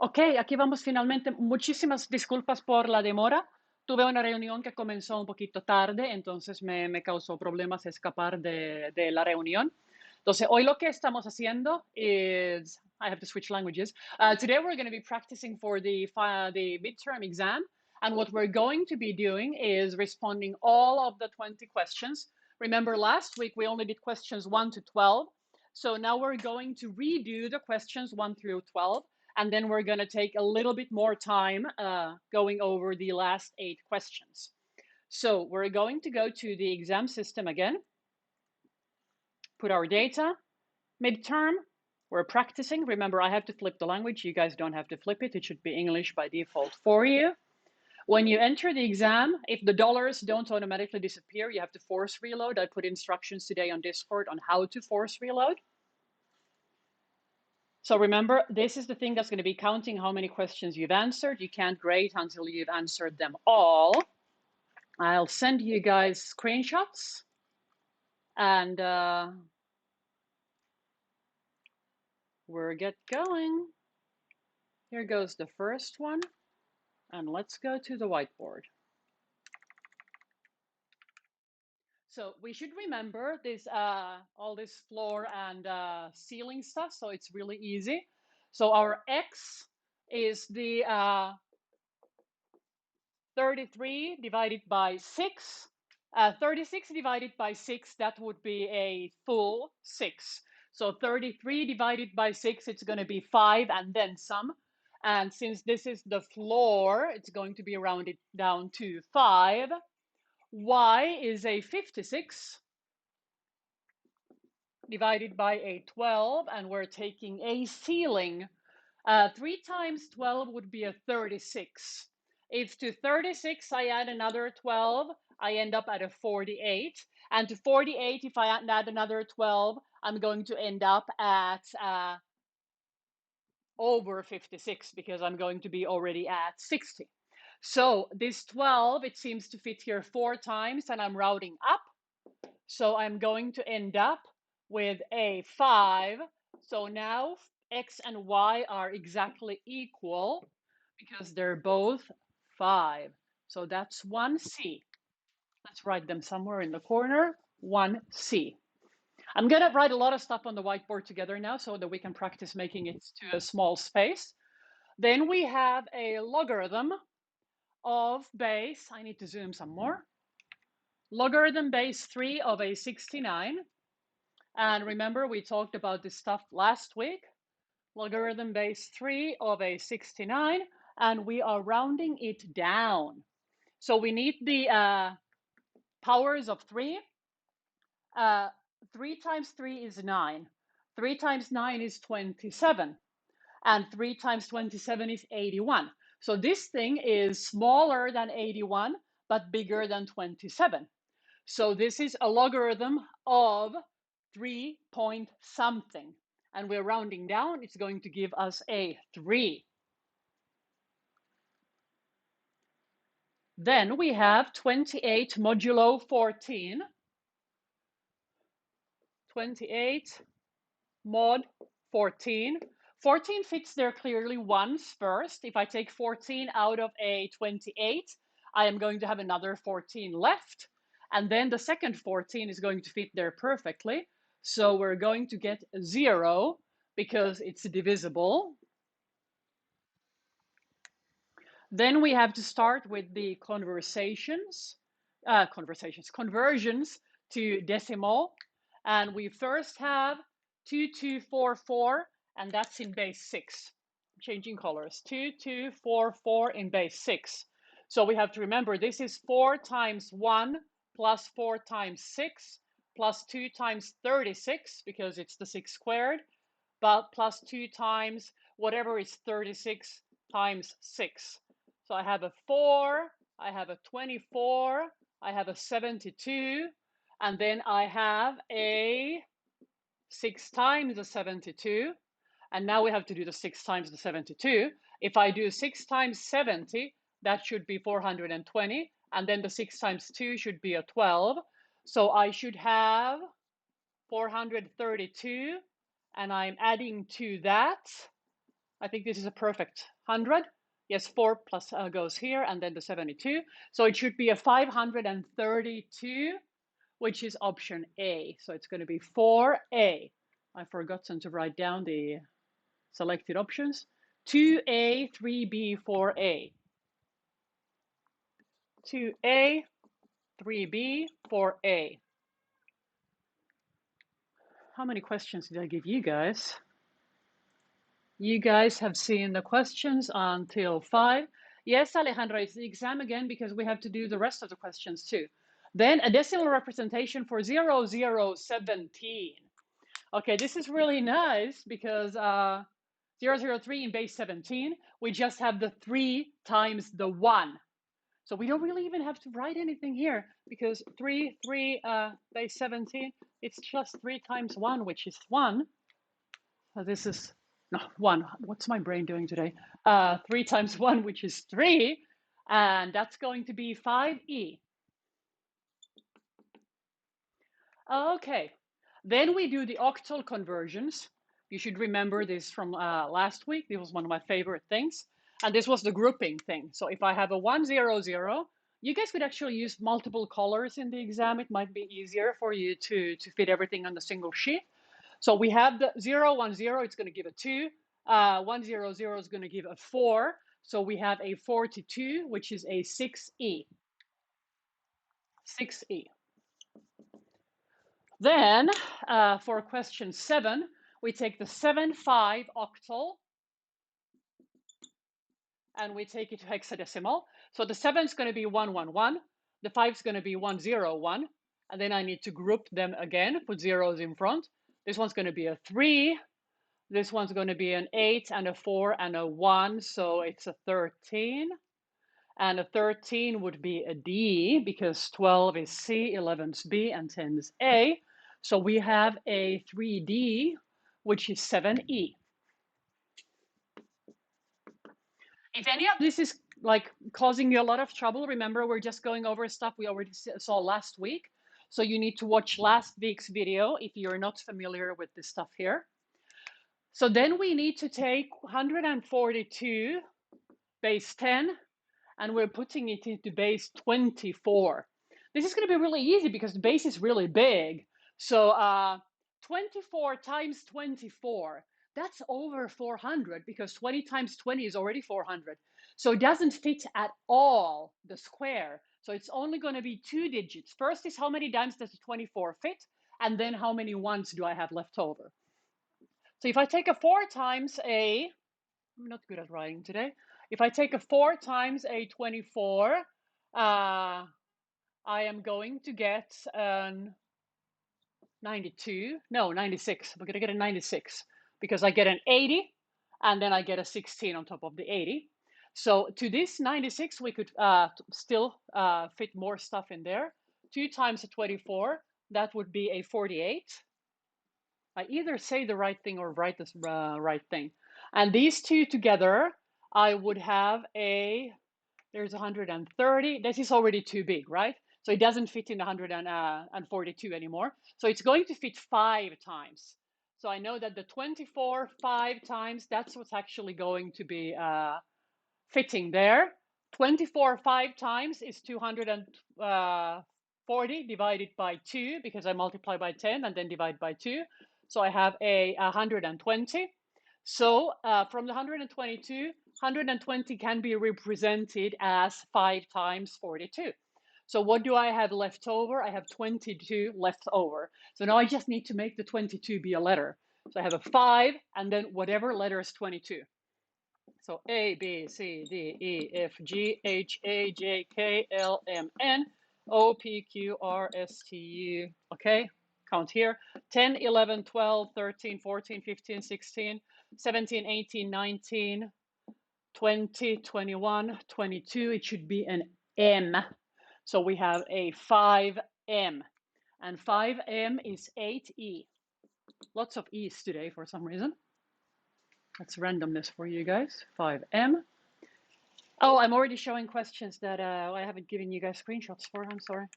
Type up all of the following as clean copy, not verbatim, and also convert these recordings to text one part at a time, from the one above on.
Ok, aquí vamos finalmente. Muchísimas disculpas por la demora. Tuve una reunión que comenzó un poquito tarde, entonces me causó problemas escapar de la reunión. Entonces, hoy lo que estamos haciendo is, I have to switch languages. Today we're going to be practicing for the midterm exam. And what we're going to be doing is responding all of the 20 questions. Remember, last week we only did questions 1 to 12. So now we're going to redo the questions 1 through 12. And then we're going to take a little bit more time going over the last 8 questions. So we're going to go to the exam system again, put our data, midterm, we're practicing. Remember, I have to flip the language. You guys don't have to flip it. It should be English by default for you. When you enter the exam, if the dollars don't automatically disappear, you have to force reload. I put instructions today on Discord on how to force reload. So remember, this is the thing that's going to be counting how many questions you've answered. You can't grade until you've answered them all. I'll send you guys screenshots. And we'll get going. Here goes the first one. And let's go to the whiteboard. So we should remember this, all this floor and ceiling stuff, so it's really easy. So our x is the 33 divided by 6. 36 divided by 6, that would be a full 6. So 33 divided by 6, it's going to be 5 and then some. And since this is the floor, it's going to be rounded down to 5. Y is a 56 divided by a 12, and we're taking a ceiling. 3 times 12 would be a 36. If to 36 I add another 12, I end up at a 48. And to 48, if I add another 12, I'm going to end up at over 56 because I'm going to be already at 60. So this 12, it seems to fit here 4 times, and I'm rounding up. So I'm going to end up with a 5. So now x and y are exactly equal because they're both 5. So that's 1c. Let's write them somewhere in the corner, 1c. I'm going to write a lot of stuff on the whiteboard together now so that we can practice making it to a small space. Then we have a logarithm of base, I need to zoom some more, logarithm base 3 of a 69. And remember, we talked about this stuff last week. Logarithm base 3 of a 69, and we are rounding it down. So we need the powers of 3. 3 times 3 is 9. 3 times 9 is 27. And 3 times 27 is 81. So this thing is smaller than 81, but bigger than 27. So this is a logarithm of 3 point something. And we're rounding down, it's going to give us a 3. Then we have 28 modulo 14. 28 mod 14. 14 fits there clearly once first. If I take 14 out of a 28, I am going to have another 14 left. And then the second 14 is going to fit there perfectly. So we're going to get 0 because it's divisible. Then we have to start with the conversions to decimal. And we first have 2244, and that's in base 6. Changing colors, 2244 in base 6. So we have to remember this is 4 times 1 plus 4 times 6 plus 2 times 36 because it's the 6 squared, but plus 2 times whatever is 36 times 6. So I have a 4, I have a 24, I have a 72, and then I have a 6 times the 72. And now we have to do the 6 times the 72. If I do 6 times 70, that should be 420. And then the 6 times 2 should be a 12. So I should have 432. And I'm adding to that I think this is a perfect 100. Yes, 4 plus goes here, and then the 72. So it should be a 532, which is option A. So it's going to be 4A. I've forgotten to write down the selected options. 2A, 3B, 4A. 2A, 3B, 4A. How many questions did I give you guys? You guys have seen the questions until 5. Yes, Alejandra, it's the exam again because we have to do the rest of the questions too. Then a decimal representation for 0017. Okay, this is really nice because 003 in base 17, we just have the 3 times the 1. So we don't really even have to write anything here because 3 base 17, it's just 3 times 1, which is 1. So this is, no, 1. What's my brain doing today? 3 times 1, which is 3. And that's going to be 5e. Okay, then we do the octal conversions. You should remember this from last week. This was one of my favorite things. And this was the grouping thing. So if I have a 1, 0, 0, you guys could actually use multiple colors in the exam. It might be easier for you to fit everything on the single sheet. So we have the 0, 1, 0, it's going to give a 2. 1, 0, 0 is going to give a 4. So we have a 42, which is a 6e. 6e. Then for question 7, we take the 7, 5 octal and we take it to hexadecimal. So the 7 is going to be 1, 1, 1. The 5 is going to be 1, 0, 1. And then I need to group them again, put zeros in front. This one's going to be a 3. This one's going to be an 8 and a 4 and a 1. So it's a 13. And a 13 would be a D because 12 is C, 11 is B, and 10 is A. So we have a 3D, which is 7E. If any of this is like causing you a lot of trouble, remember we're just going over stuff we already saw last week. So you need to watch last week's video if you're not familiar with this stuff here. So then we need to take 142 base 10, and we're putting it into base 24. This is going to be really easy because the base is really big. So 24 times 24, that's over 400 because 20 times 20 is already 400. So it doesn't fit at all the square. So it's only going to be 2 digits. First is how many times does the 24 fit? And then how many ones do I have left over? So if I take a 4 times a, I'm not good at writing today. If I take a 4 times a 24, I am going to get 92. No, 96. I'm going to get a 96 because I get an 80 and then I get a 16 on top of the 80. So to this 96, we could still fit more stuff in there. 2 times a 24, that would be a 48. I either say the right thing or write the right thing. And these two together, I would have a, there's 130. This is already too big, right? So it doesn't fit in 142 anymore. So it's going to fit 5 times. So I know that the 24 5 times, that's what's actually going to be fitting there. 24 5 times is 240 divided by 2 because I multiply by 10 and then divide by 2. So I have a 120. So from the 122, 120 can be represented as 5 times 42. So what do I have left over? I have 22 left over. So now I just need to make the 22 be a letter. So I have a 5 and then whatever letter is 22. So A, B, C, D, E, F, G, H, A, J, K, L, M, N, O, P, Q, R, S, T, U. Okay, count here. 10, 11, 12, 13, 14, 15, 16, 17, 18, 19, 20, 21, 22. It should be an M. So we have a 5M. And 5M is 8E. Lots of E's today for some reason. That's randomness for you guys. 5M. Oh, I'm already showing questions that I haven't given you guys screenshots for. I'm sorry.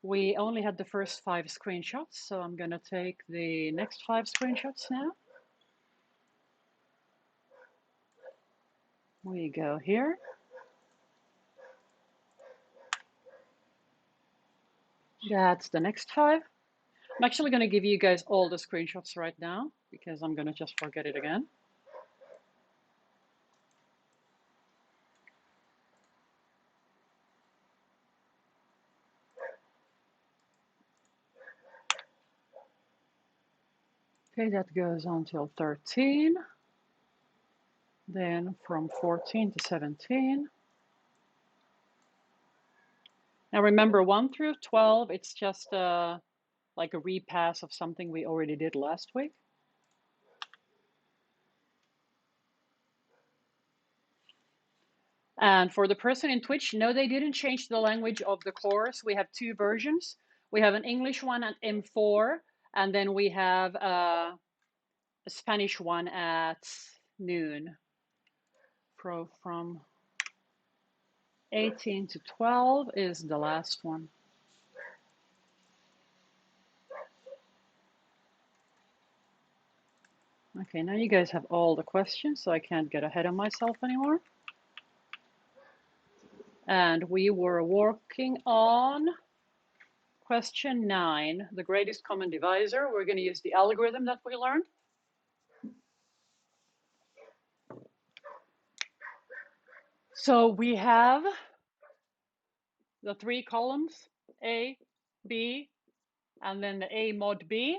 We only had the first 5 screenshots, so I'm going to take the next 5 screenshots now. We go here. That's the next 5. I'm actually going to give you guys all the screenshots right now because I'm going to just forget it again. Okay, that goes until 13. Then from 14 to 17. Now remember, 1 through 12, it's just like a repass of something we already did last week. And for the person in Twitch, no, they didn't change the language of the course. We have 2 versions. We have an English one at M4, and then we have a Spanish one at noon. From 18 to 12 is the last one. Okay, now you guys have all the questions, so I can't get ahead of myself anymore. And we were working on question 9, the greatest common divisor. We're going to use the algorithm that we learned. So we have the 3 columns, A, B, and then the A mod B.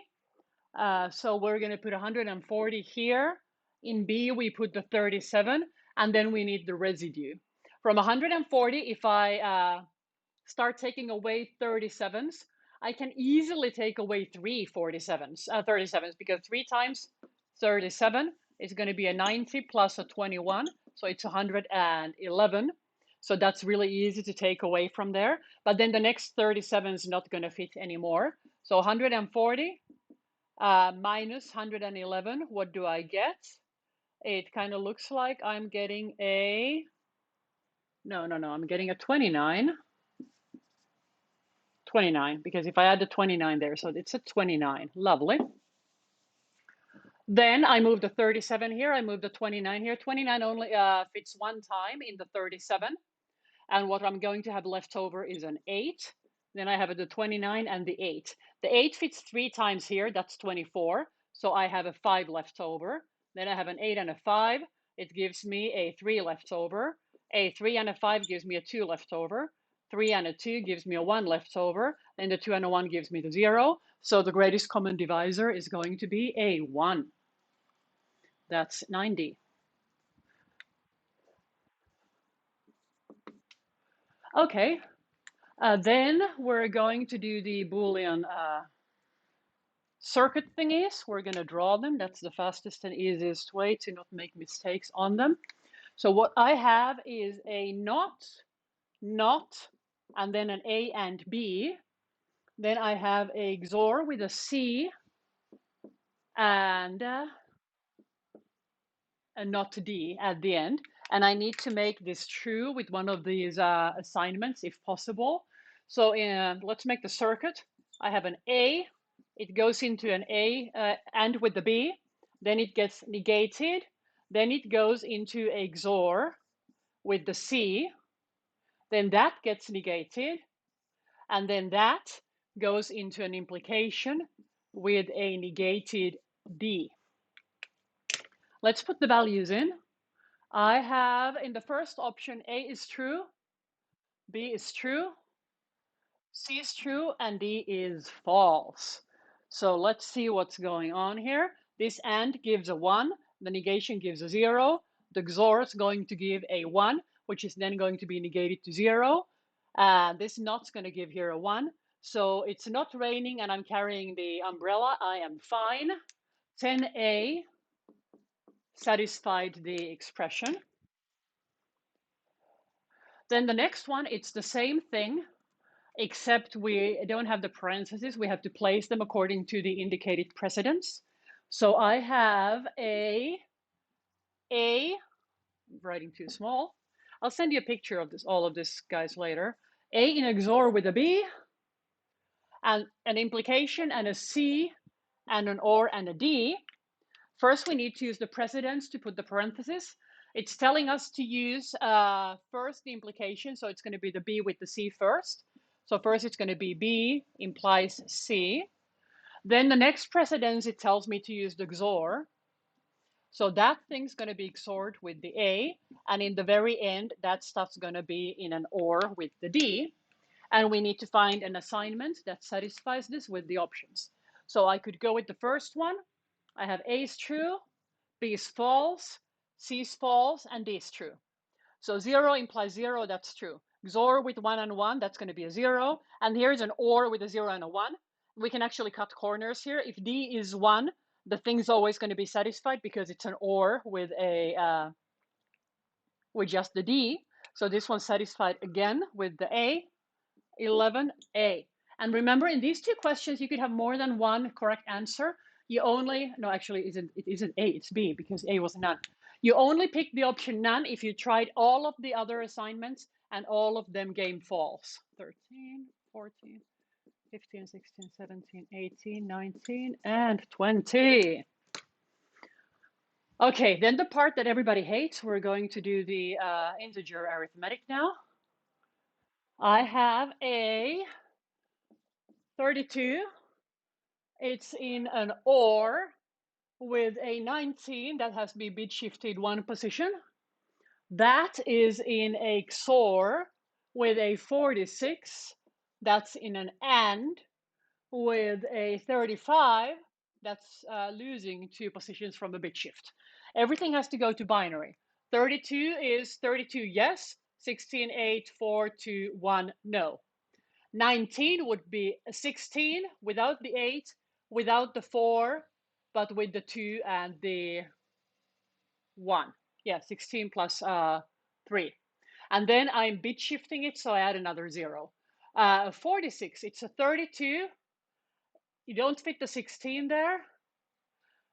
So we're going to put 140 here. In B, we put the 37, and then we need the residue. From 140, if I start taking away 37s, I can easily take away 3 37s, because 3 times 37 is going to be a 90 plus a 21, so it's 111. So that's really easy to take away from there. But then the next 37 is not going to fit anymore. So 140 minus 111, what do I get? It kind of looks like I'm getting a, no, I'm getting a 29. 29, because if I add the 29 there, so it's a 29. Lovely. Then I move the 37 here, I move the 29 here. 29 only fits 1 time in the 37. And what I'm going to have left over is an 8. Then I have the 29 and the 8. The 8 fits 3 times here, that's 24. So I have a 5 left over. Then I have an 8 and a 5. It gives me a 3 left over. A 3 and a 5 gives me a 2 left over. 3 and a 2 gives me a 1 left over. Then the 2 and a 1 gives me the 0. So the greatest common divisor is going to be a 1. That's 90. Okay, then we're going to do the Boolean circuit thingies. We're going to draw them. That's the fastest and easiest way to not make mistakes on them. So what I have is a not, and then an A and B. Then I have a XOR with a C and a not D at the end. And I need to make this true with one of these assignments if possible. So let's make the circuit. I have an A, it goes into an A and with the B, then it gets negated, then it goes into a XOR with the C, then that gets negated, and then that goes into an implication with a negated D. Let's put the values in. I have in the first option, A is true, B is true, C is true, and D is false. So let's see what's going on here. This AND gives a 1, the negation gives a 0, the XOR is going to give a 1, which is then going to be negated to 0. This not's going to give here a 1. So it's not raining and I'm carrying the umbrella. I am fine. 10A satisfied the expression. Then the next one, it's the same thing, except we don't have the parentheses. We have to place them according to the indicated precedence. So I have a, I'm writing too small. I'll send you a picture of this, all of this, guys, later. A in XOR with a B, and an implication, and a C, and an OR, and a D. First, we need to use the precedence to put the parentheses. It's telling us to use first the implication, so it's going to be the B with the C first. So first it's going to be B implies C. Then the next precedence, it tells me to use the XOR. So that thing's going to be XORed with the A, and in the very end, that stuff's going to be in an OR with the D. And we need to find an assignment that satisfies this with the options. So I could go with the first one. I have A is true, B is false, C is false, and D is true. So 0 implies 0, that's true. XOR with 1 and 1, that's going to be a 0. And here's an OR with a 0 and a 1. We can actually cut corners here. If D is 1, the thing's always going to be satisfied because it's an OR with a with just the D. So this one's satisfied again with the A, 11A. And remember, in these two questions, you could have more than one correct answer. You only, no, actually, it isn't A, it's B, because A was none. You only pick the option none if you tried all of the other assignments and all of them came false. 13, 14, 15, 16, 17, 18, 19, and 20. Okay, then the part that everybody hates, we're going to do the integer arithmetic now. I have a 32. It's in an OR with a 19 that has to be bit shifted one position. That is in a XOR with a 46. That's in an AND with a 35. That's losing 2 positions from a bit shift. Everything has to go to binary. 32 is 32 yes, 16, 8, 4, 2, 1 no. 19 would be a 16 without the 8, without the 4, but with the 2 and the 1. Yeah, 16 plus 3. And then I'm bit shifting it, so I add another 0. 46, it's a 32. You don't fit the 16 there.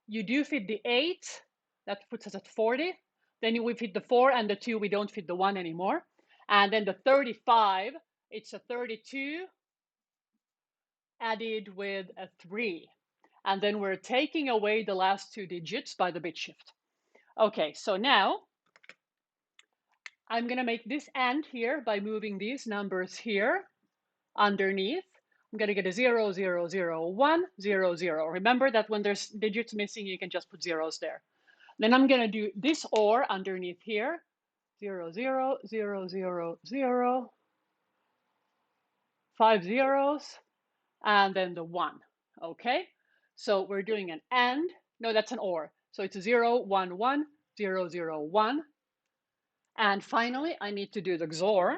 You do fit the 8. That puts us at 40. Then we fit the 4 and the 2. We don't fit the 1 anymore. And then the 35, it's a 32 added with a 3. And then we're taking away the last 2 digits by the bit shift. Okay, so now I'm going to make this AND here by moving these numbers here underneath. I'm going to get a 0, 0, 0, 1, 0, 0. Remember that when there's digits missing, you can just put zeros there. Then I'm going to do this OR underneath here. 0, 0, 0, 0, 0. 5 zeros. And then the 1. Okay? So we're doing an AND. No, that's an OR. So it's 0, 1, 1, 0, 0, 1. And finally, I need to do the XOR.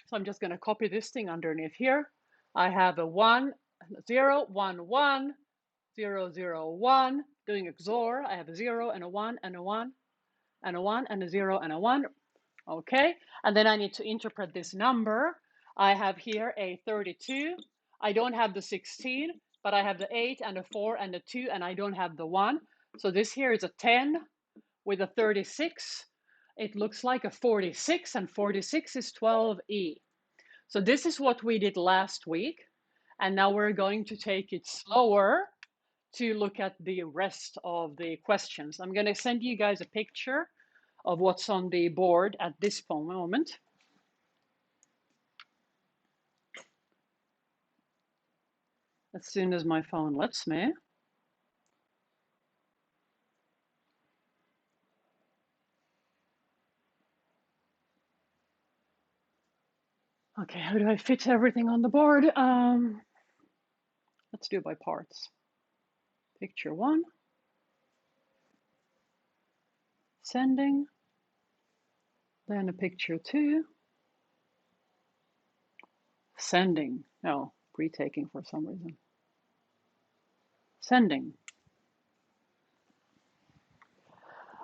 So I'm just going to copy this thing underneath here. I have a 1, 0, 1, 1, 0, 0, 1. Doing XOR, I have a 0 and a 1 and a 1 and a 1 and a 0 and a 1. Okay, and then I need to interpret this number. I have here a 32. I don't have the 16, but I have the 8 and a 4 and a 2, and I don't have the 1. So this here is a 10 with a 36. It looks like a 46, and 46 is 12E. So this is what we did last week. And now we're going to take it slower to look at the rest of the questions. I'm going to send you guys a picture of what's on the board at this moment. As soon as my phone lets me. Okay, how do I fit everything on the board? Let's do it by parts. Picture 1. Sending. Then a picture 2. Sending. No, retaking for some reason. Sending.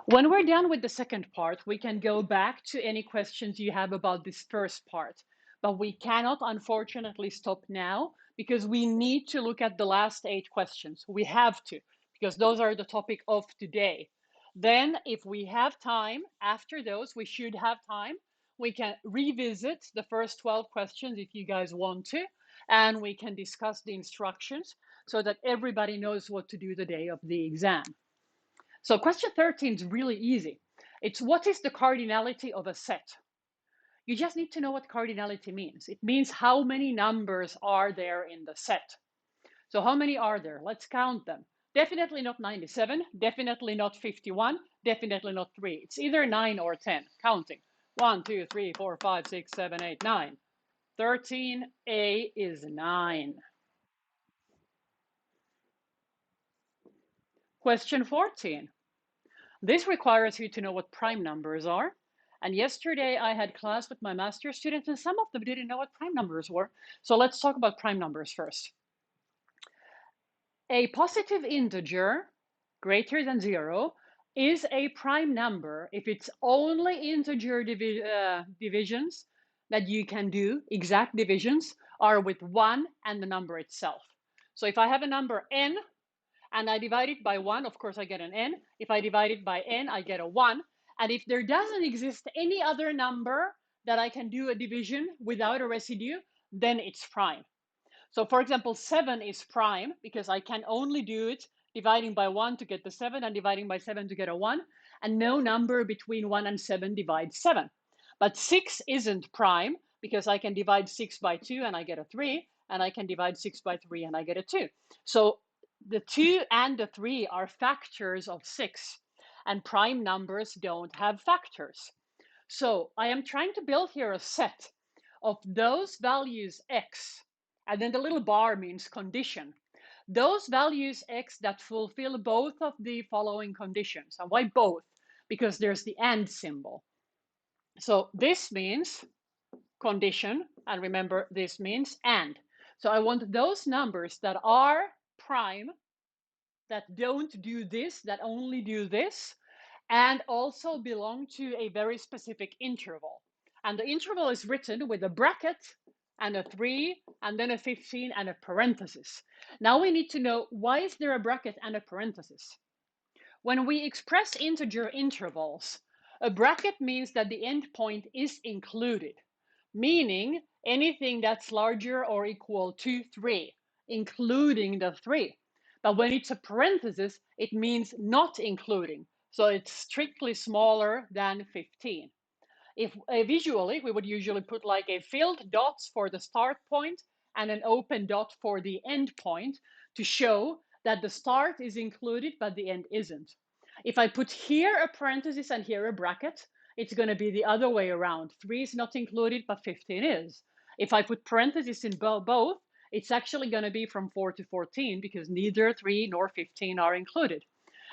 When we're done with the second part, we can go back to any questions you have about this first part. But we cannot, unfortunately, stop now because we need to look at the last 8 questions. We have to, because those are the topic of today. Then, if we have time, after those, we should have time, we can revisit the first 12 questions if you guys want to, and we can discuss the instructions so that everybody knows what to do the day of the exam. So question 13 is really easy. It's what is the cardinality of a set. You just need to know what cardinality means. It means how many numbers are there in the set. So how many are there? Let's count them. Definitely not 97, definitely not 51, definitely not 3. It's either 9 or 10. Counting. 1, 2, 3, 4, 5, 6, 7, 8, 9. 13A is 9. Question 14. This requires you to know what prime numbers are. And yesterday I had class with my master's students, and some of them didn't know what prime numbers were. So let's talk about prime numbers first. A positive integer greater than 0 is a prime number if it's only integer divisions that you can do, exact divisions, are with 1 and the number itself. So if I have a number n and I divide it by 1, of course I get an n. If I divide it by n, I get a 1. And if there doesn't exist any other number that I can do a division without a residue, then it's prime. So for example, 7 is prime because I can only do it dividing by 1 to get the 7 and dividing by 7 to get a 1. And no number between 1 and 7 divides 7. But 6 isn't prime because I can divide 6 by 2 and I get a 3. And I can divide 6 by 3 and I get a 2. So the 2 and the 3 are factors of 6. And prime numbers don't have factors. So I am trying to build here a set of those values x, and then the little bar means condition. Those values x that fulfill both of the following conditions. And why both? Because there's the and symbol. So this means condition, and remember this means and. So I want those numbers that are prime, that don't do this, that only do this, and also belong to a very specific interval. And the interval is written with a bracket and a 3 and then a 15 and a parenthesis. Now we need to know, why is there a bracket and a parenthesis? When we express integer intervals, a bracket means that the endpoint is included, meaning anything that's larger or equal to 3, including the 3. But when it's a parenthesis, it means not including. So it's strictly smaller than 15. If visually, we would usually put like a filled dots for the start point and an open dot for the end point to show that the start is included, but the end isn't. If I put here a parenthesis and here a bracket, it's going to be the other way around. 3 is not included, but 15 is. If I put parentheses in both, it's actually going to be from 4 to 14 because neither 3 nor 15 are included.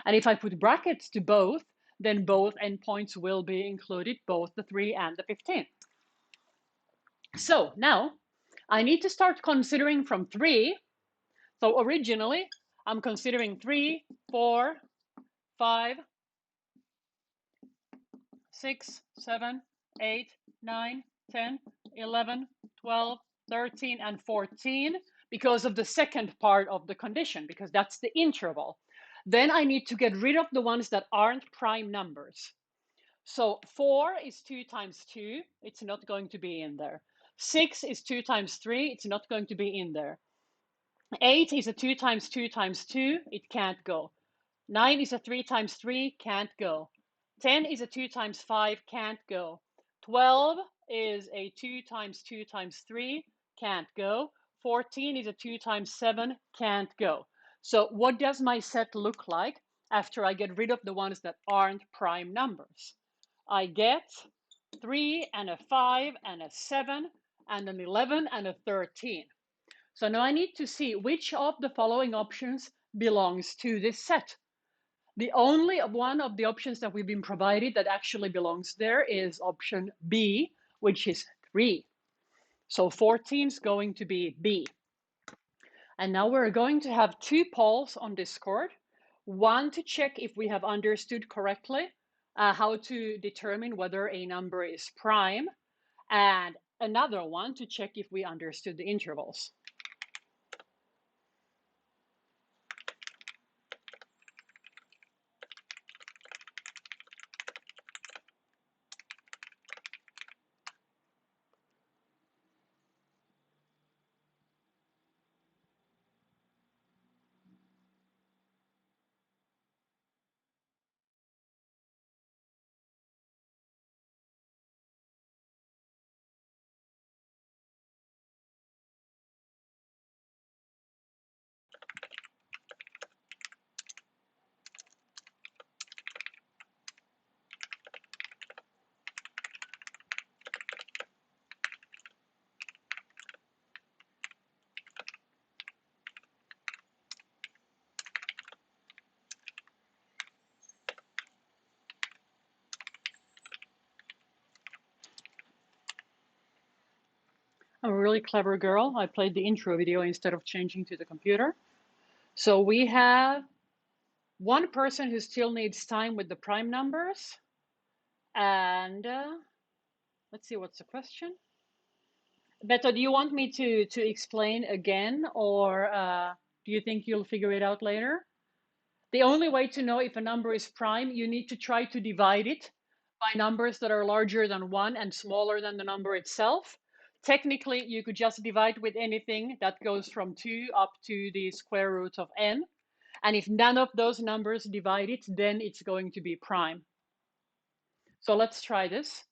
And if I put brackets to both, then both endpoints will be included, both the 3 and the 15. So now I need to start considering from 3. So originally, I'm considering 3, 4, 5, 6, 7, 8, 9, 10, 11, 12, 13, and 14 because of the second part of the condition, because that's the interval. Then I need to get rid of the ones that aren't prime numbers. So 4 is 2 times 2. It's not going to be in there. 6 is 2 times 3. It's not going to be in there. 8 is a 2 times 2 times 2. It can't go. 9 is a 3 times 3. Can't go. 10 is a 2 times 5. Can't go. 12 is a 2 times 2 times 3. Can't go. 14 is a 2 times 7. Can't go. So what does my set look like after I get rid of the ones that aren't prime numbers? I get 3 and a 5 and a 7 and an 11 and a 13. So now I need to see which of the following options belongs to this set. The only one of the options that we've been provided that actually belongs there is option B, which is 3. So 14 is going to be B. And now we're going to have 2 polls on Discord. One to check if we have understood correctly how to determine whether a number is prime, and another one to check if we understood the intervals. I'm a really clever girl. I played the intro video instead of changing to the computer. So we have one person who still needs time with the prime numbers. And let's see, what's the question? Beto, do you want me to explain again, or do you think you'll figure it out later? The only way to know if a number is prime, you need to try to divide it by numbers that are larger than 1 and smaller than the number itself. Technically, you could just divide with anything that goes from 2 up to the square root of n. And if none of those numbers divide it, then it's going to be prime. So let's try this.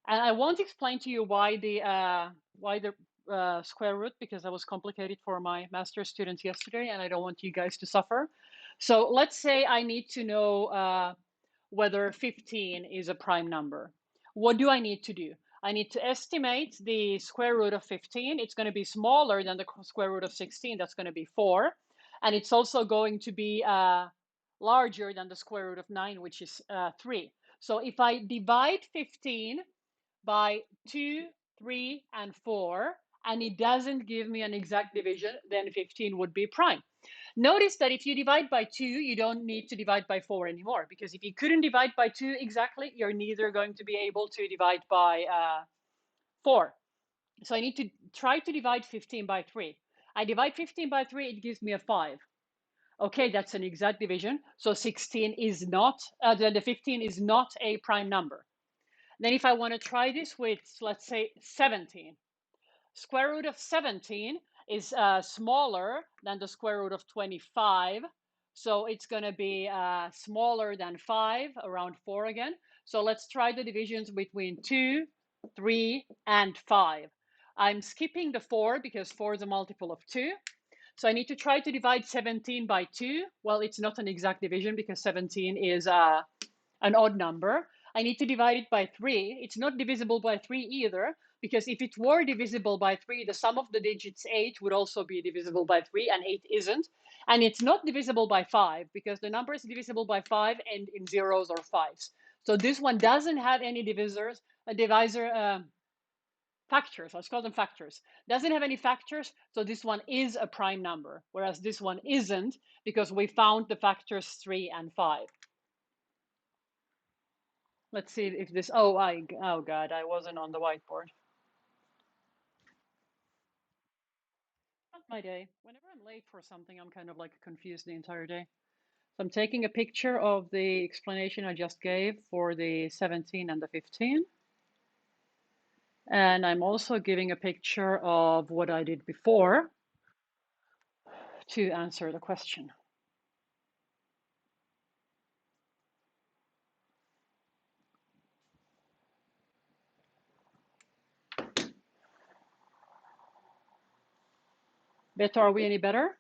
And I won't explain to you why the square root, because that was complicated for my master's students yesterday, and I don't want you guys to suffer. So let's say I need to know whether 15 is a prime number. What do I need to do? I need to estimate the square root of 15. It's going to be smaller than the square root of 16. That's going to be 4. And it's also going to be larger than the square root of 9, which is 3. So if I divide 15 by 2, 3, and 4, and it doesn't give me an exact division, then 15 would be prime. Notice that if you divide by 2, you don't need to divide by 4 anymore, because if you couldn't divide by 2 exactly, you're neither going to be able to divide by 4. So I need to try to divide 15 by 3. I divide 15 by 3, it gives me a 5. Okay, that's an exact division. So 16 is not, the 15 is not a prime number. Then if I want to try this with, let's say, 17. Square root of 17 is smaller than the square root of 25. So it's going to be smaller than 5, around 4 again. So let's try the divisions between 2, 3, and 5. I'm skipping the 4 because 4 is a multiple of 2. So I need to try to divide 17 by 2. Well, it's not an exact division because 17 is an odd number. I need to divide it by 3. It's not divisible by 3 either, because if it were divisible by 3, the sum of the digits 8 would also be divisible by 3, and 8 isn't. And it's not divisible by 5, because the numbers divisible by 5 end in zeros or 5s. So this one doesn't have any divisors, factors, let's call them factors. Doesn't have any factors, so this one is a prime number, whereas this one isn't, because we found the factors 3 and 5. Let's see if this, oh God, I wasn't on the whiteboard. Not my day. Whenever I'm late for something, I'm kind of like confused the entire day. So I'm taking a picture of the explanation I just gave for the 17 and the 15. And I'm also giving a picture of what I did before to answer the question. Beto, are we any better?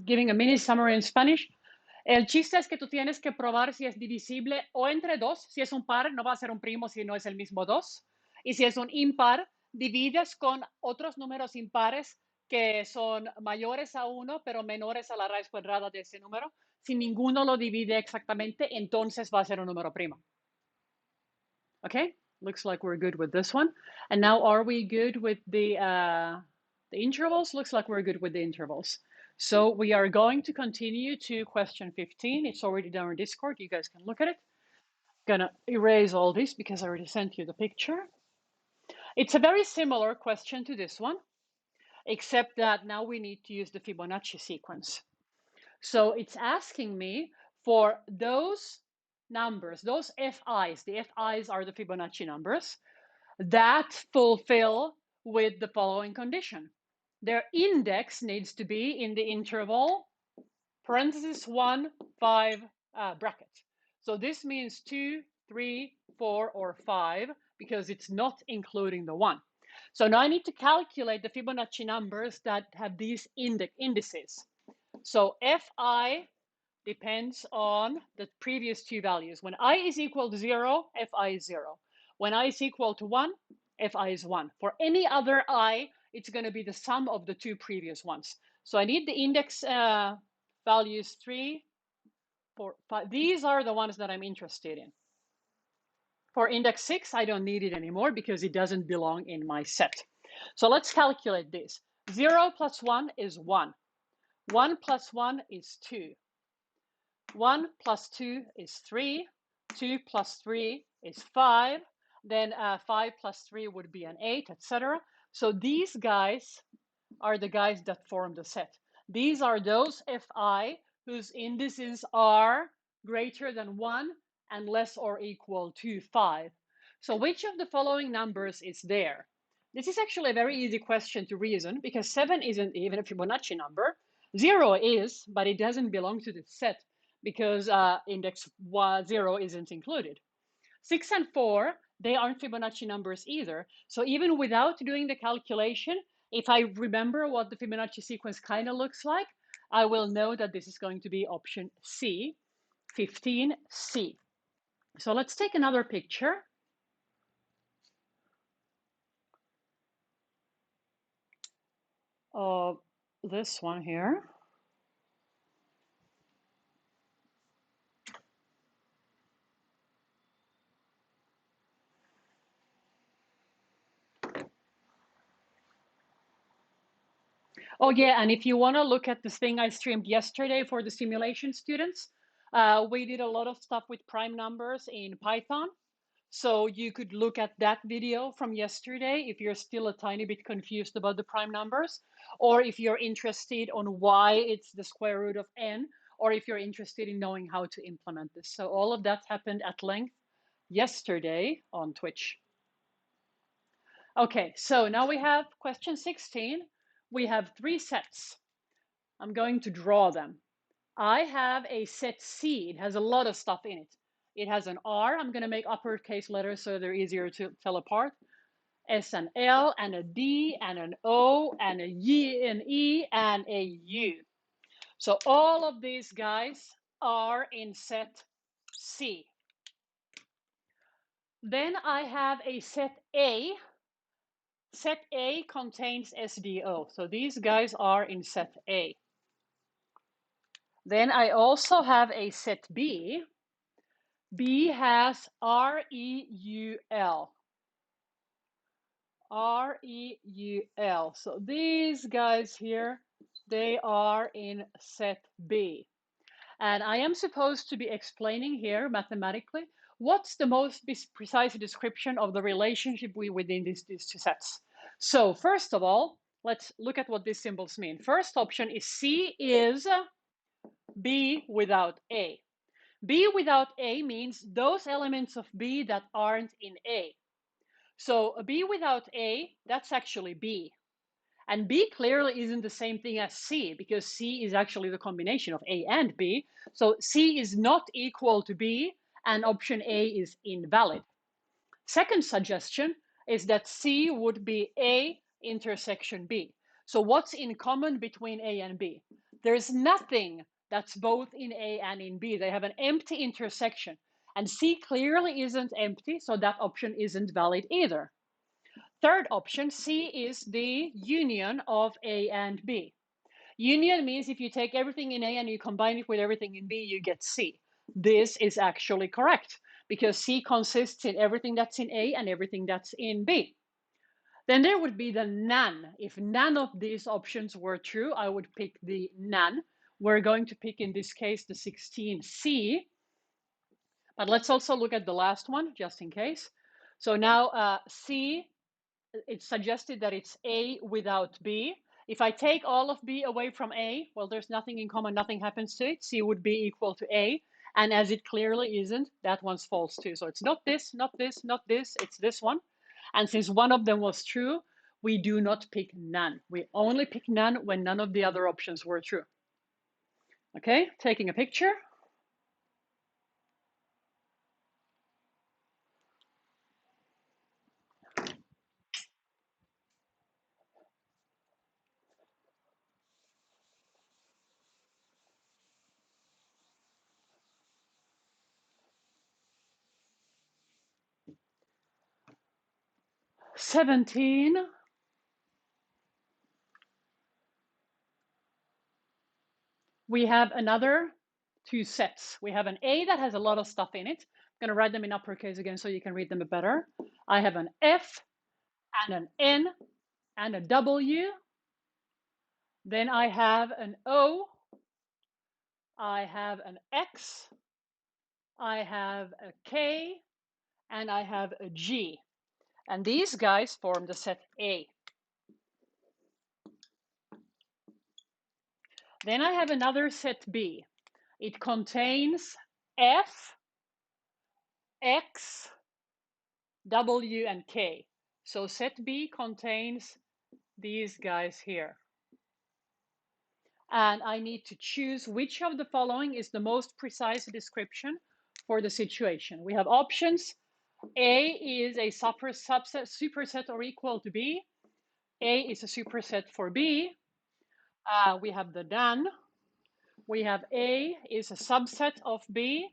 Giving a mini summary in Spanish. El chiste es que tú tienes que probar si es divisible o entre 2. Si es un par, no va a ser un primo si no es el mismo 2. Y si es un impar, divides con otros números impares que son mayores a 1, pero menores a la raíz cuadrada de ese número. Si ninguno lo divide exactamente, entonces va a ser un número primo. Okay, looks like we're good with this one. And now, are we good with the intervals? Looks like we're good with the intervals. So we are going to continue to question 15. It's already down in Discord. You guys can look at it. Gonna erase all this because I already sent you the picture. It's a very similar question to this one, except that now we need to use the Fibonacci sequence. So it's asking me for those numbers, those FIs. The FIs are the Fibonacci numbers that fulfill with the following condition. Their index needs to be in the interval parenthesis 1, 5 bracket. So this means 2, 3, 4, or 5 because it's not including the 1. So now I need to calculate the Fibonacci numbers that have these indices. So Fi depends on the previous two values. When I is equal to 0, Fi is 0. When I is equal to 1, Fi is 1. For any other I, it's going to be the sum of the two previous ones. So I need the index values 3, 4, 5. These are the ones that I'm interested in. For index 6, I don't need it anymore because it doesn't belong in my set. So let's calculate this. 0 plus 1 is 1. 1 plus 1 is 2. 1 plus 2 is 3. 2 plus 3 is 5. Then 5 plus 3 would be an 8, etc. So these guys are the guys that form the set. These are those Fi whose indices are greater than 1 and less or equal to 5. So which of the following numbers is there? This is actually a very easy question to reason because 7 isn't even a Fibonacci number. 0 is, but it doesn't belong to the set because index 0 isn't included. 6 and 4, they aren't Fibonacci numbers either. So even without doing the calculation, if I remember what the Fibonacci sequence kind of looks like, I will know that this is going to be option C, 15C. So let's take another picture. Of this one here. Oh yeah, and if you want to look at this thing I streamed yesterday for the simulation students, we did a lot of stuff with prime numbers in Python. So you could look at that video from yesterday if you're still a tiny bit confused about the prime numbers, or if you're interested on why it's the square root of n, or if you're interested in knowing how to implement this. So all of that happened at length yesterday on Twitch. Okay, so now we have question 16. We have 3 sets. I'm going to draw them. I have a set C. It has a lot of stuff in it. It has an R. I'm going to make uppercase letters so they're easier to tell apart. S and L and a D and an O and a Y and E and a U. So all of these guys are in set C. Then I have a set A. Set A contains SDO. So these guys are in set A. Then I also have a set B. B has REUL. REUL. So these guys here, they are in set B. And I am supposed to be explaining here mathematically what's the most precise description of the relationship within these 2 sets. So first of all, let's look at what these symbols mean. First option is C is B without A. B without A means those elements of B that aren't in A. So a B without A, that's actually B. And B clearly isn't the same thing as C because C is actually the combination of A and B. So C is not equal to B and option A is invalid. Second suggestion is that C would be A intersection B. So what's in common between A and B? There's nothing that's both in A and in B. They have an empty intersection. And C clearly isn't empty, so that option isn't valid either. Third option, C is the union of A and B. Union means if you take everything in A and you combine it with everything in B, you get C. This is actually correct because C consists in everything that's in A and everything that's in B. Then there would be the none. If none of these options were true, I would pick the none. We're going to pick, in this case, the 16C. But let's also look at the last one, just in case. So now C, it's suggested that it's A without B. If I take all of B away from A, well, there's nothing in common, nothing happens to it. C would be equal to A. And as it clearly isn't, that one's false too. So it's not this, not this, not this, it's this one. And since one of them was true, we do not pick none. We only pick none when none of the other options were true. Okay, taking a picture. $17. we have another two sets. We have an A that has a lot of stuff in it. I'm going to write them in uppercase again so you can read them better. I have an F and an N and a W. Then I have an O. I have an X. I have a K. And I have a G. And these guys form the set A. Then I have another set B. It contains F, X, W, and K. So set B contains these guys here. And I need to choose which of the following is the most precise description for the situation. We have options. A is a superset or equal to B. A is a superset for B. We have the then. We have A is a subset of B,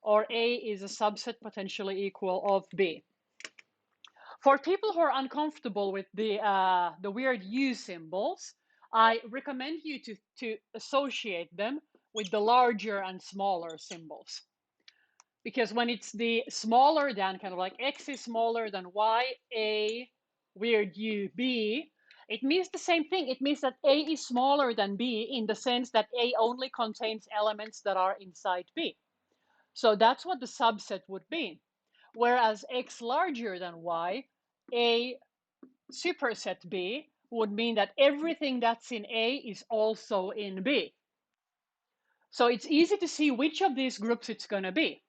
or A is a subset potentially equal of B. For people who are uncomfortable with the weird U symbols, I recommend you to associate them with the larger and smaller symbols. Because when it's the smaller than, kind of like X is smaller than Y, A, weird U, B, it means the same thing. It means that A is smaller than B in the sense that A only contains elements that are inside B. So that's what the subset would be. Whereas X larger than Y, A superset B would mean that everything that's in A is also in B. So it's easy to see which of these groups it's going to be.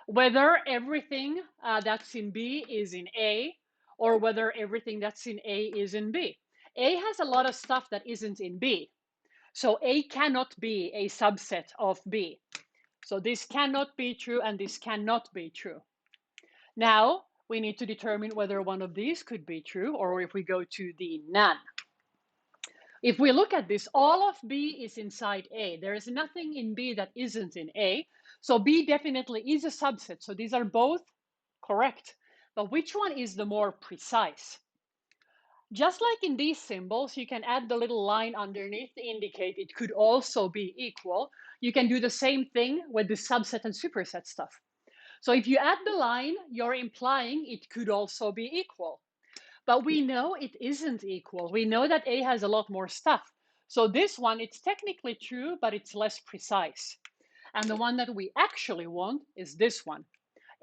Whether everything that's in B is in A, or whether everything that's in A is in B. A has a lot of stuff that isn't in B. So A cannot be a subset of B. So this cannot be true and this cannot be true. Now we need to determine whether one of these could be true, or if we go to the none. If we look at this, all of B is inside A. There is nothing in B that isn't in A. So B definitely is a subset. So these are both correct. But which one is the more precise? Just like in these symbols, you can add the little line underneath to indicate it could also be equal. You can do the same thing with the subset and superset stuff. So if you add the line, you're implying it could also be equal. But we know it isn't equal. We know that A has a lot more stuff. So this one, it's technically true, but it's less precise. And the one that we actually want is this one.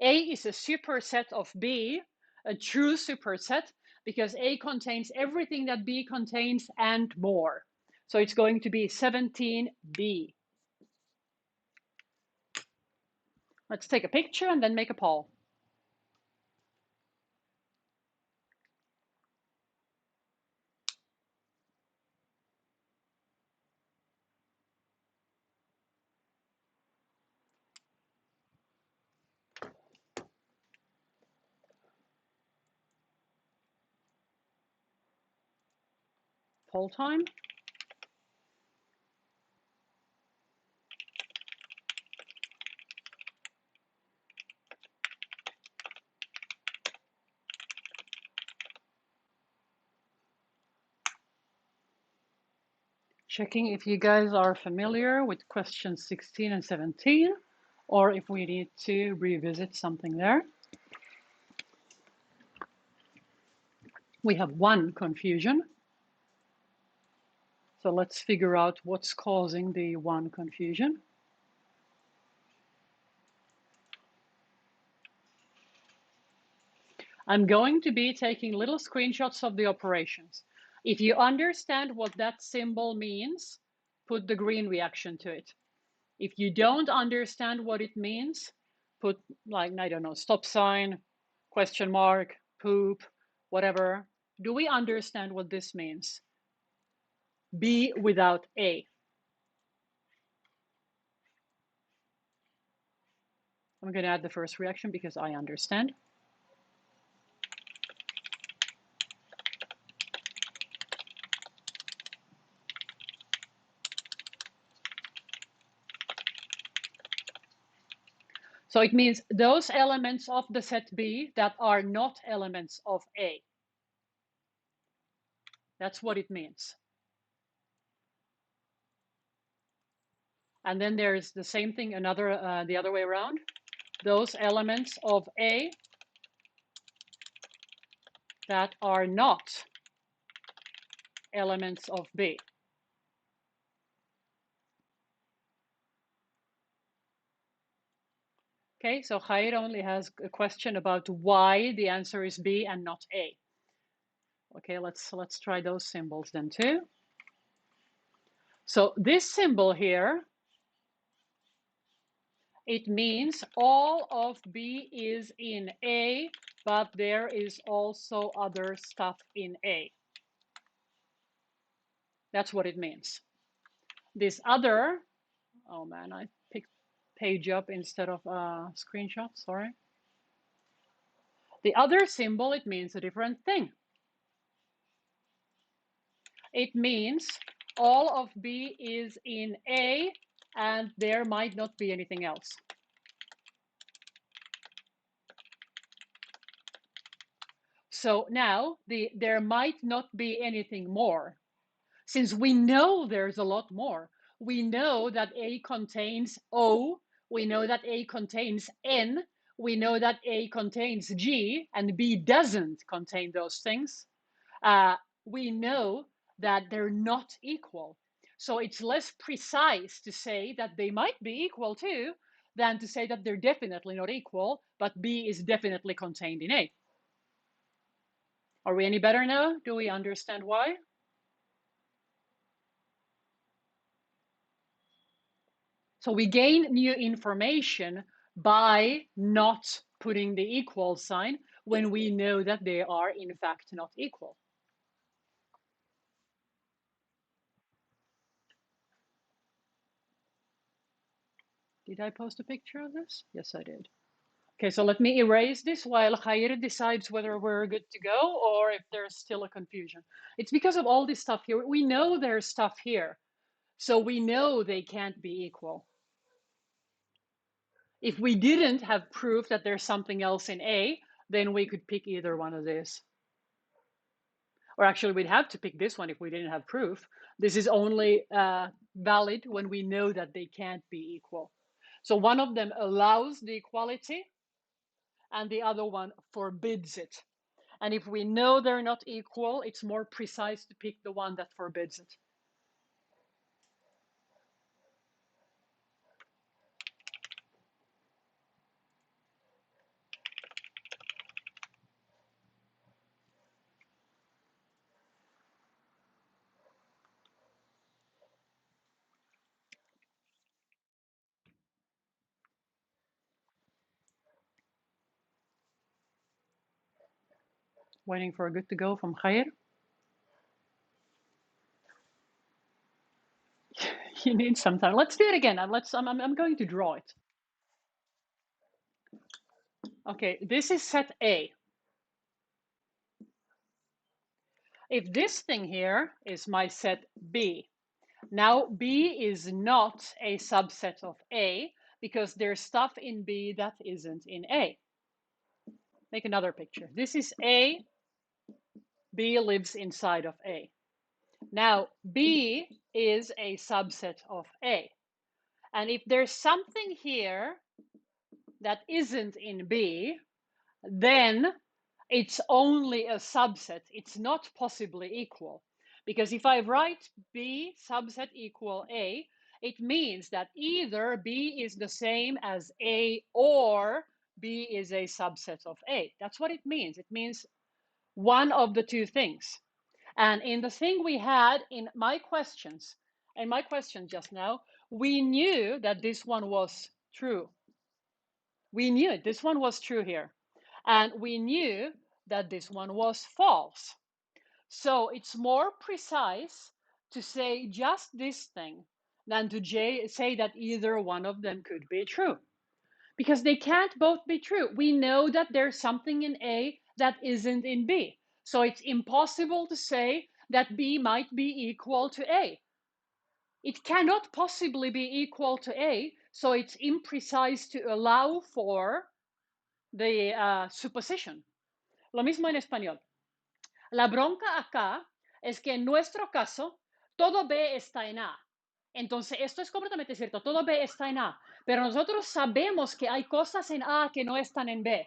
A is a superset of B, a true superset, because A contains everything that B contains and more. So it's going to be 17B. Let's take a picture and then make a poll. Poll time. Checking if you guys are familiar with questions 16 and 17, or if we need to revisit something there. We have one confusion. So let's figure out what's causing the one confusion. I'm going to be taking little screenshots of the operations. If you understand what that symbol means, put the green reaction to it. If you don't understand what it means, put, like, I don't know, stop sign, question mark, poop, whatever. Do we understand what this means? B without A. I'm going to add the first reaction because I understand. So it means those elements of the set B that are not elements of A. That's what it means. And then there's the same thing, the other way around. Those elements of A that are not elements of B. Okay, so Jair only has a question about why the answer is B and not A. Okay, let's try those symbols then too. So this symbol here, it means all of B is in A, but there is also other stuff in A. That's what it means. This other, oh man, I picked page up instead of screenshot, sorry. The other symbol, it means a different thing. It means all of B is in A and there might not be anything else. So now there might not be anything more. Since we know there's a lot more. We know that A contains O, we know that A contains N, we know that A contains G, and B doesn't contain those things. We know that they're not equal. So it's less precise to say that they might be equal too than to say that they're definitely not equal, but B is definitely contained in A. Are we any better now? Do we understand why? So we gain new information by not putting the equal sign when we know that they are in fact not equal. Did I post a picture of this? Yes, I did. Okay, so let me erase this while Jair decides whether we're good to go or if there's still a confusion. It's because of all this stuff here. We know there's stuff here, so we know they can't be equal. If we didn't have proof that there's something else in A, then we could pick either one of these. Or actually, we'd have to pick this one if we didn't have proof. This is only valid when we know that they can't be equal. So one of them allows the equality, and the other one forbids it. And if we know they're not equal, it's more precise to pick the one that forbids it. Waiting for a good to go from Jair. You need some time. Let's do it again. I'm going to draw it. Okay, this is set A. If this thing here is my set B, now B is not a subset of A because there's stuff in B that isn't in A. Make another picture. This is A. B lives inside of A. Now, B is a subset of A. And if there's something here that isn't in B, then it's only a subset. It's not possibly equal. Because if I write B subset equal A, it means that either B is the same as A or B is a subset of A. That's what it means. It means one of the two things. And in the thing we had in my question just now, we knew that this one was true. We knew it. This one was true here. And we knew that this one was false. So it's more precise to say just this thing than to say that either one of them could be true. Because they can't both be true. We know that there's something in A that isn't in B. So it's impossible to say that B might be equal to A. It cannot possibly be equal to A, so it's imprecise to allow for the supposition. Lo mismo en español. La bronca acá es que en nuestro caso, todo B está en A. Entonces, esto es completamente cierto, todo B está en A, pero nosotros sabemos que hay cosas en A que no están en B.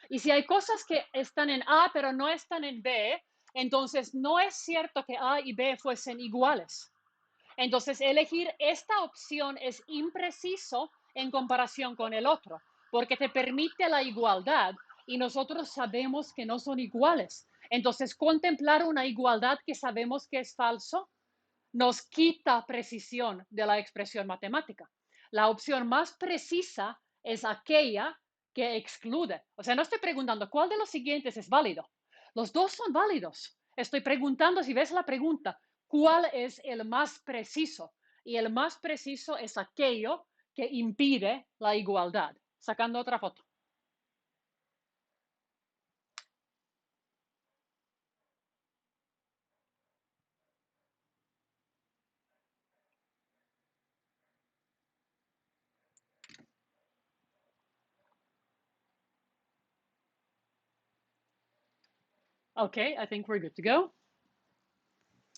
Y si hay cosas que están en A pero no están en B, entonces no es cierto que A y B fuesen iguales. Entonces, elegir esta opción es impreciso en comparación con el otro, porque te permite la igualdad y nosotros sabemos que no son iguales. Entonces, contemplar una igualdad que sabemos que es falso nos quita precisión de la expresión matemática. La opción más precisa es aquella que excluye. O sea, no estoy preguntando cuál de los siguientes es válido. Los dos son válidos. Estoy preguntando, si ves la pregunta, ¿cuál es el más preciso? Y el más preciso es aquello que impide la igualdad. Sacando otra foto. Okay, I think we're good to go.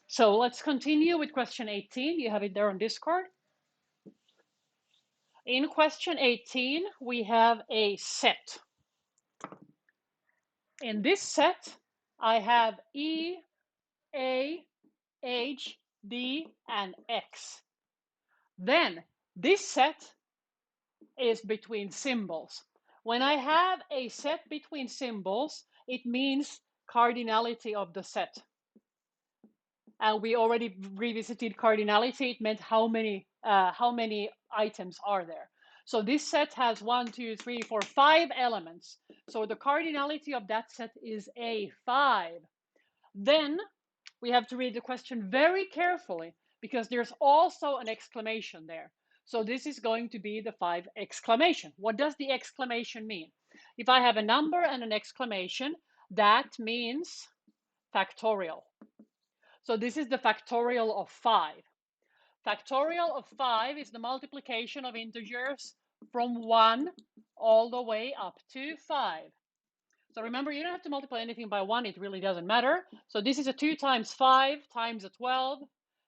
So let's continue with question 18. You have it there on Discord. In question 18, we have a set. In this set, I have E, A, H, D, and X. Then this set is between symbols. When I have a set between symbols, it means cardinality of the set. And we already revisited cardinality. It meant how many items are there. So this set has 1, 2, 3, 4, 5 elements. So the cardinality of that set is A5. Then we have to read the question very carefully because there's also an exclamation there. So this is going to be the 5 exclamation. What does the exclamation mean? If I have a number and an exclamation, that means factorial. So this is the factorial of 5. Factorial of 5 is the multiplication of integers from 1 all the way up to 5. So remember, you don't have to multiply anything by 1. It really doesn't matter. So this is a 2 times 5 times a 12.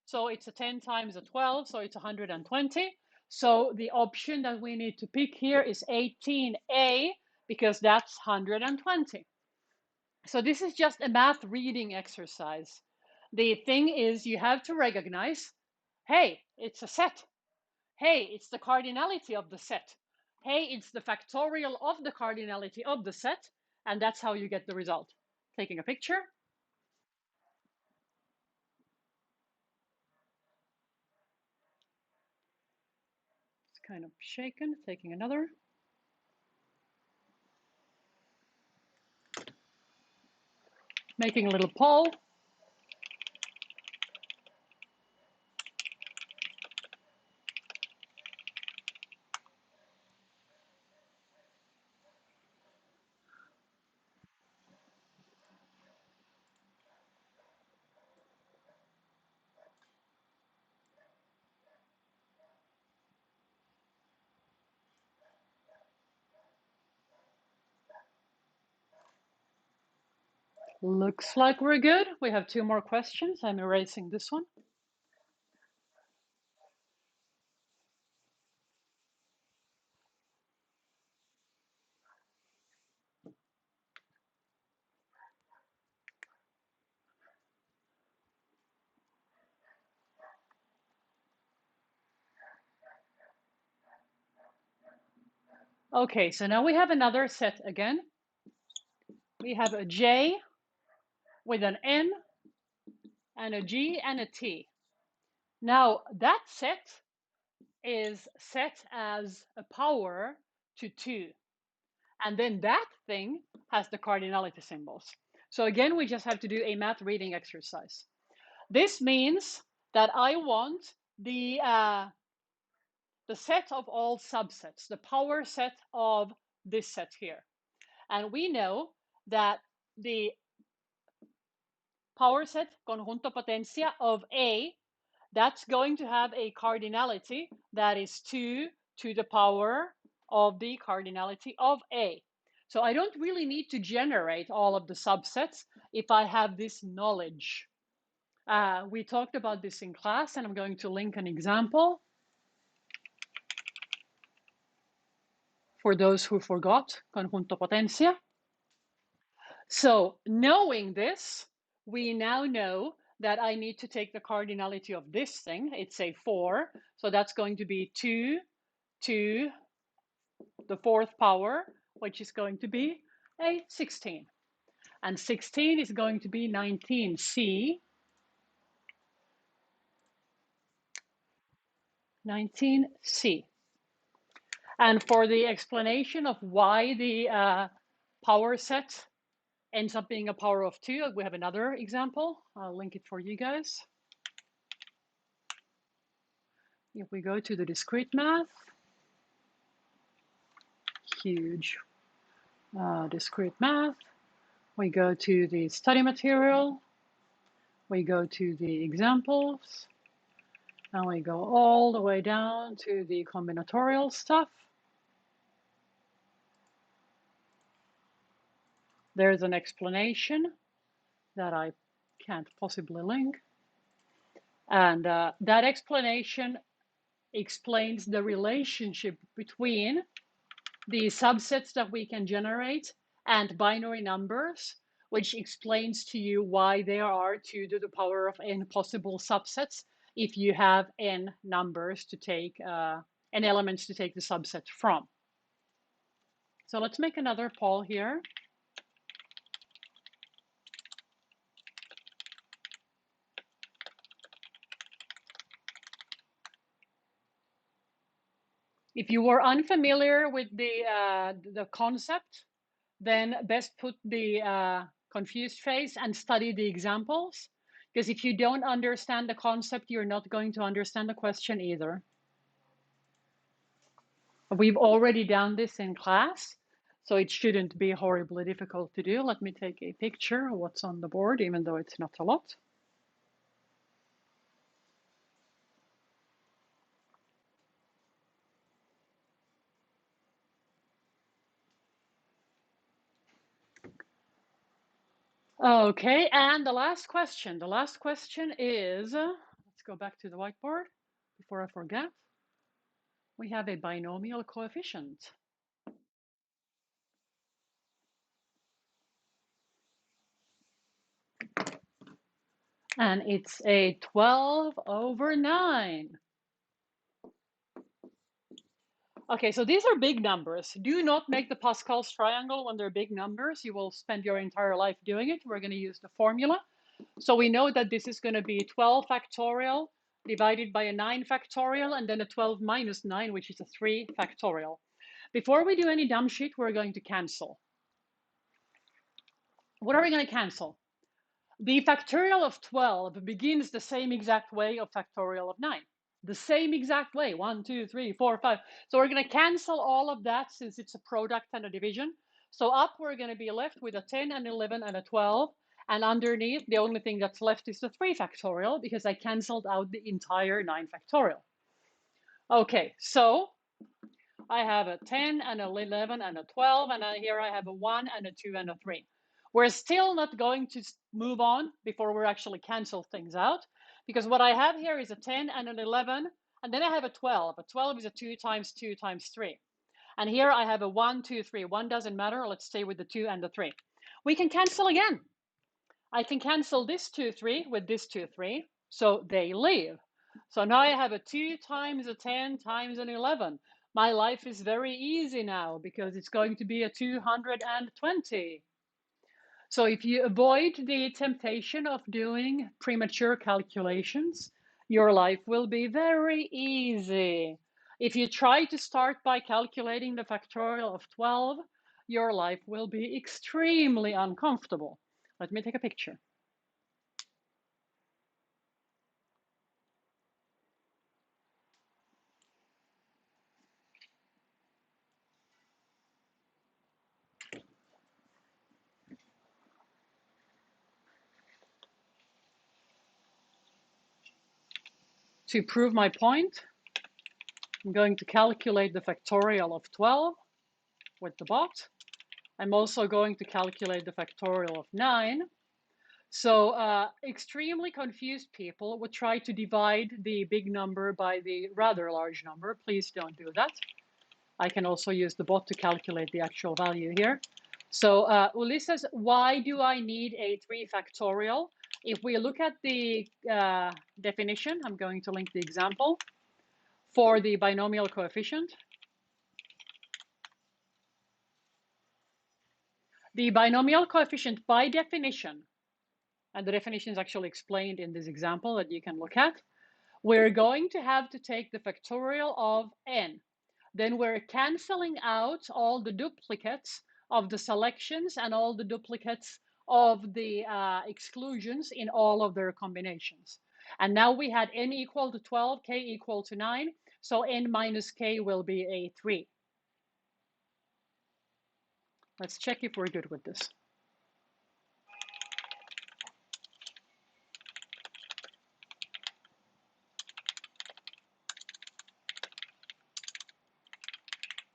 So it's a 10 times a 12. So it's 120. So the option that we need to pick here is 18A because that's 120. So this is just a math reading exercise. The thing is, you have to recognize, hey, it's a set. Hey, it's the cardinality of the set. Hey, it's the factorial of the cardinality of the set. And that's how you get the result. Taking a picture. It's kind of shaken. Taking another. Making a little poll. Looks like we're good. We have 2 more questions. I'm erasing this one. Okay, so now we have another set again. We have a J with an N and a G and a T. Now that set is set as a power to 2. And then that thing has the cardinality symbols. So again, we just have to do a math reading exercise. This means that I want the set of all subsets, the power set of this set here. And we know that the power set conjunto potencia of A, that's going to have a cardinality that is 2 to the power of the cardinality of A. So I don't really need to generate all of the subsets if I have this knowledge. We talked about this in class, and I'm going to link an example for those who forgot conjunto potencia. So knowing this, we now know that I need to take the cardinality of this thing. It's a 4, so that's going to be 2 to the 4th power, which is going to be a 16. And 16 is going to be 19c. 19c. And for the explanation of why the power set ends up being a power of 2, we have another example. I'll link it for you guys. If we go to the discrete math, huge discrete math, we go to the study material, we go to the examples, and we go all the way down to the combinatorial stuff. There's an explanation that I can't possibly link. And that explanation explains the relationship between the subsets that we can generate and binary numbers, which explains to you why there are 2 to the power of n possible subsets if you have n numbers to take, n elements to take the subset from. So let's make another poll here. If you were unfamiliar with the concept, then best put the confused face and study the examples. Because if you don't understand the concept, you're not going to understand the question either. We've already done this in class, so it shouldn't be horribly difficult to do. Let me take a picture of what's on the board, even though it's not a lot. Okay, and the last question. The last question is, let's go back to the whiteboard before I forget. We have a binomial coefficient. And it's a 12/9. Okay, so these are big numbers. Do not make the Pascal's triangle when they're big numbers. You will spend your entire life doing it. We're going to use the formula. So we know that this is going to be 12 factorial divided by a 9 factorial, and then a 12 minus 9, which is a 3 factorial. Before we do any dumb shit, we're going to cancel. What are we going to cancel? The factorial of 12 begins the same exact way of factorial of 9. The same exact way, 1, 2, 3, 4, 5. So we're going to cancel all of that since it's a product and a division. So up we're going to be left with a 10, an 11, and a 12. And underneath, the only thing that's left is the 3 factorial because I canceled out the entire 9 factorial. Okay, so I have a 10 and an 11 and a 12, and here I have a 1 and a 2 and a 3. We're still not going to move on before we actually cancel things out, because what I have here is a 10 and an 11, and then I have a 12. A 12 is a 2 times 2 times 3. And here I have a 1, 2, 3. 1 doesn't matter. Let's stay with the 2 and the 3. We can cancel again. I can cancel this 2, 3 with this 2, 3. So they leave. So now I have a 2 times a 10 times an 11. My life is very easy now because it's going to be a 220. So if you avoid the temptation of doing premature calculations, your life will be very easy. If you try to start by calculating the factorial of 12, your life will be extremely uncomfortable. Let me take a picture. To prove my point, I'm going to calculate the factorial of 12 with the bot. I'm also going to calculate the factorial of 9. So extremely confused people would try to divide the big number by the rather large number. Please don't do that. I can also use the bot to calculate the actual value here. So Uli says, why do I need a 3 factorial? If we look at the definition, I'm going to link the example for the binomial coefficient. The binomial coefficient by definition, and the definition is actually explained in this example that you can look at, we're going to have to take the factorial of n. Then we're canceling out all the duplicates of the selections and all the duplicates of the exclusions in all of their combinations. And now we had n equal to 12, k equal to 9, so n minus k will be a 3. Let's check if we're good with this.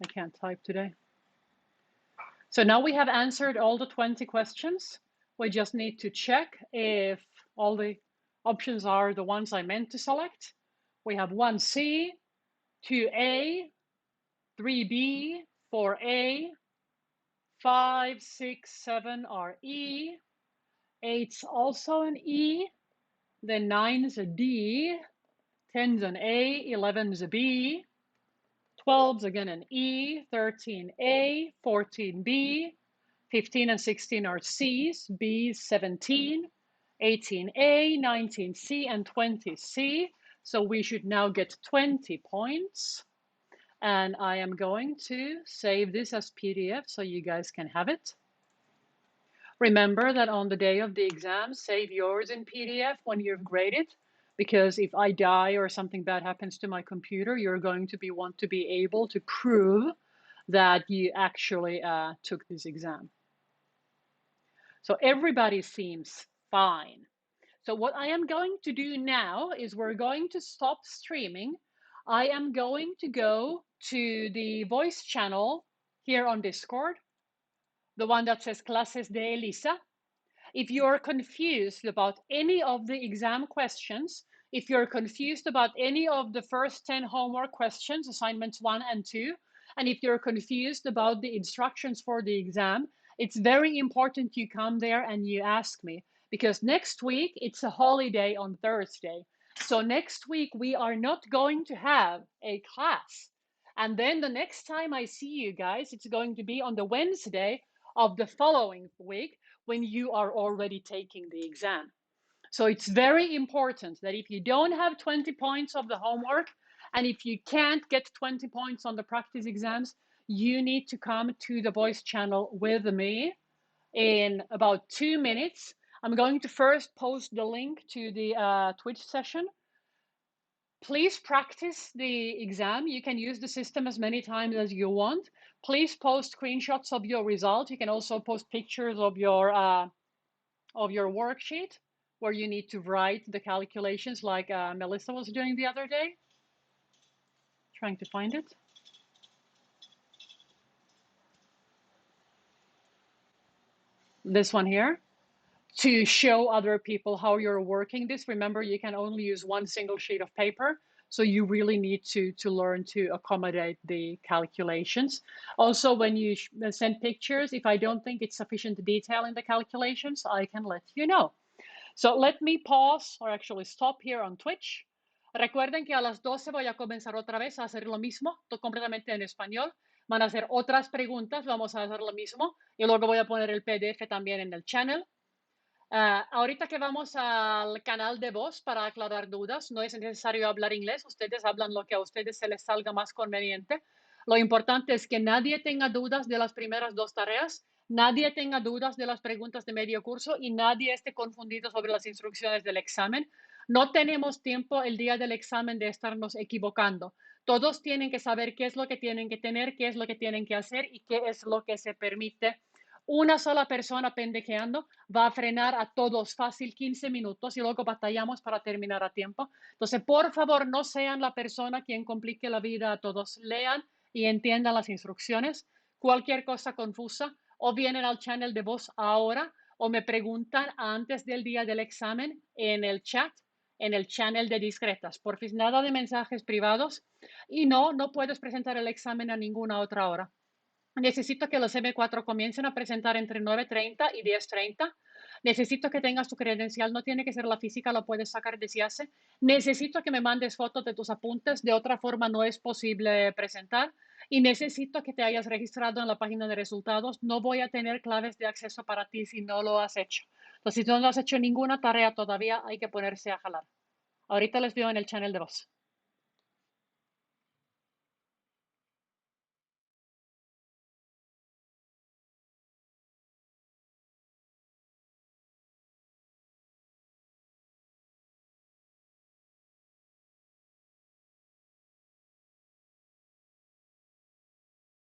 I can't type today. So now we have answered all the 20 questions. We just need to check if all the options are the ones I meant to select. We have 1C, 2A, 3B, 4A, 5, 6, 7 are E, 8's also an E, then 9's a D, 10's an A, 11's a B, 12's again an E, 13A, 14B, 15 and 16 are C's, B's 17, 18A, 19C, and 20C. So we should now get 20 points. And I am going to save this as PDF so you guys can have it. Remember that on the day of the exam, save yours in PDF when you've graded, because if I die or something bad happens to my computer, you're going to want to be able to prove that you actually took this exam. So everybody seems fine. So what I am going to do now is we're going to stop streaming. I am going to go to the voice channel here on Discord, the one that says Clases de Elisa. If you're confused about any of the exam questions, if you're confused about any of the first 10 homework questions, assignments 1 and 2, and if you're confused about the instructions for the exam, it's very important you come there and you ask me, because next week it's a holiday on Thursday. So next week we are not going to have a class. And then the next time I see you guys, it's going to be on the Wednesday of the following week, when you are already taking the exam. So it's very important that if you don't have 20 points of the homework, and if you can't get 20 points on the practice exams, you need to come to the voice channel with me in about 2 minutes. I'm going to first post the link to the Twitch session. Please practice the exam. You can use the system as many times as you want. Please post screenshots of your result. You can also post pictures of your worksheet where you need to write the calculations like Melissa was doing the other day. Trying to find it. This one here, to show other people how you're working this. Remember, you can only use one single sheet of paper, so you really need to learn to accommodate the calculations. Also, when you send pictures, if I don't think it's sufficient detail in the calculations, I can let you know. So let me pause, or actually stop here on Twitch. Recuerden que a las 12 voy a comenzar otra vez a hacer lo mismo, completamente en español. Van a hacer otras preguntas, vamos a hacer lo mismo. Y luego voy a poner el PDF también en el channel. Ahorita que vamos al canal de voz para aclarar dudas, no es necesario hablar inglés, ustedes hablan lo que a ustedes se les salga más conveniente. Lo importante es que nadie tenga dudas de las primeras 2 tareas, nadie tenga dudas de las preguntas de medio curso y nadie esté confundido sobre las instrucciones del examen. No tenemos tiempo el día del examen de estarnos equivocando. Todos tienen que saber qué es lo que tienen que tener, qué es lo que tienen que hacer y qué es lo que se permite. Una sola persona pendejeando va a frenar a todos fácil 15 minutos y luego batallamos para terminar a tiempo. Entonces, por favor, no sean la persona quien complique la vida a todos. Lean y entiendan las instrucciones. Cualquier cosa confusa, o vienen al channel de voz ahora o me preguntan antes del día del examen en el chat, en el channel de discretas. Porfis, nada de mensajes privados y no, no puedes presentar el examen a ninguna otra hora. Necesito que los M4 comiencen a presentar entre 9:30 y 10:30. Necesito que tengas tu credencial, no tiene que ser la física, lo puedes sacar desde hace. Necesito que me mandes fotos de tus apuntes, de otra forma no es posible presentar. Y necesito que te hayas registrado en la página de resultados. No voy a tener claves de acceso para ti si no lo has hecho. Entonces, si no has hecho ninguna tarea todavía, hay que ponerse a jalar. Ahorita les veo en el channel de voz.